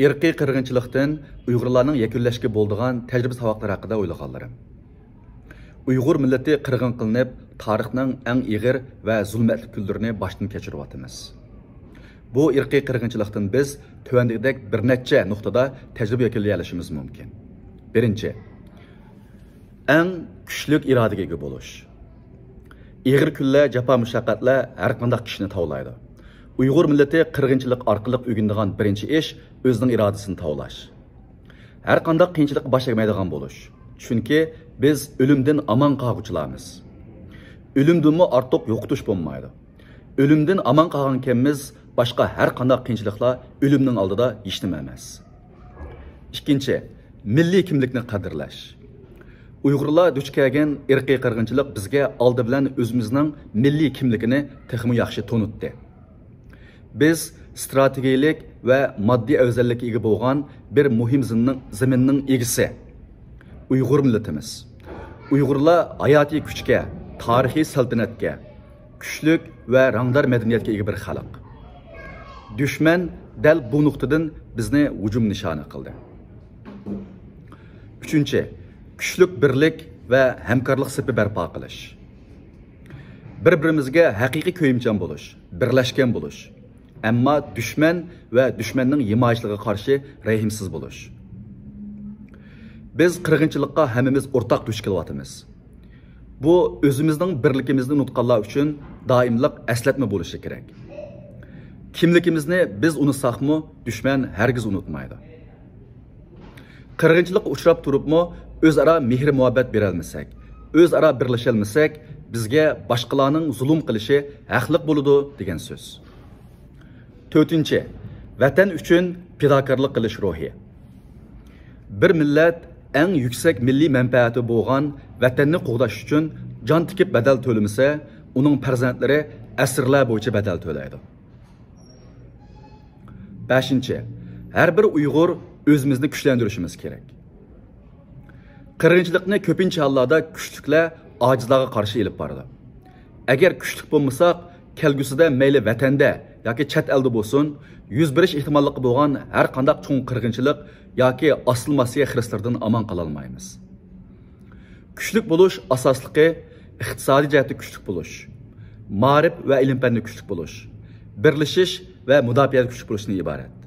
irqiy qirg'inchilikdan Uyg'urlarning yakunlashga bo'ldigan tajriba saboqlari haqida o'ylaganlarim. Uyg'ur millati qirg'in qilinib, tarixning eng ig'ir va zulmatli kunlarini boshdan kechiryapmiz. Bu irqiy qirg'inchilikdan biz tuvandagidek bir necha nuqtada tajriba yakunlay olishimiz mumkin. Birinchi, eng kuchli irodaga ega bo'lish. Ig'ir kunlar, jafo mushaqqatlar har qanday kishini tavlaydi. Uyg'ur millati qirg'inchilik orqali o'rganadigan birinchi ish o'zining irodasini tavlash. Har qanday qiyinchilik bosh egmaydigan bo'lish. Chunki biz o'limdan aman qolguchilarmiz. O'limdanmi ortiq yo'qotish bo'lmaydi. O'limdan aman qolgan kemimiz boshqa har qanday qiyinchiliklar o'limning oldida hech nima emas. Ikkinchi, milliy kimlikni qadrlash. Uyg'urlar duch kelgan irqiy qirg'inchilik bizga oldi bilan o'zimizning milliy kimligini texmi yaxshi tanitdi. Biz strategik va moddiy afzallikka ega bo'lgan bir muhim zaminning egisi. Uyg'ur millatimiz. Uyg'urlar hayotiy kuchga, tarixiy saltanatga, kuchlik va rangdor madaniyatga ega bir xalq. Dushman dal bu nuqtadan bizni hujum nishoni qildi. Uchinchi, kuchlik birlik va hamkorlik sipi barpo qilish. Bir-birimizga haqiqiy ko'yimchan bo'lish, birlashgan bo'lish. Ammo dushman va dushmanning himoyachiligiga qarshi rahimsiz bo'lish. Biz qirg'inchilikqa hammamiz o'rtaq duch kelyapmiz. Bu o'zimizning birligimizni unutganlar uchun doimliq eslatma bo'lishi kerak. Kimligimizni biz unutsaqmi, dushman hargiz unutmaydi. Qirg'inchilikqa uchrab turibmi, o'zaro mehr muhabbat berolmasak, o'zaro birlasholmasak, bizga boshqalarning zulm qilishi haqliq bo'ladi degan so'z. To'rtinchi, vatan uchun fidokorlik qilish ruhi. Bir millat eng yuksak milliy manfaati bo'lgan vatanni qo'g'dash uchun jon tikib badal to'lamasa, uning farzandlari asrlar bo'yicha badal to'laydi. Beshinchi, har bir Uyg'ur o'zimizni kuchlantirishimiz kerak. Qirg'inchilikni ko'pincha hollarda kuchliklar ojizlarga qarshi elib boradi. Agar kuchlik bo'lmasak, kelgusida mayli vatanda yoki chet elda bo'lsin, yuz berish ehtimolligi bo'lgan har qanday cho'ng qirg'inchilik yoki osilmasiya xiristlardan aman qola olmaymiz. Kuchlik bo'lish asosligi iqtisodiy jihatda kuchlik bo'lish, ma'rif va ilm-fanni kuchlik bo'lish, birlashish va mudofaat kuchlik bo'lishdan iborat.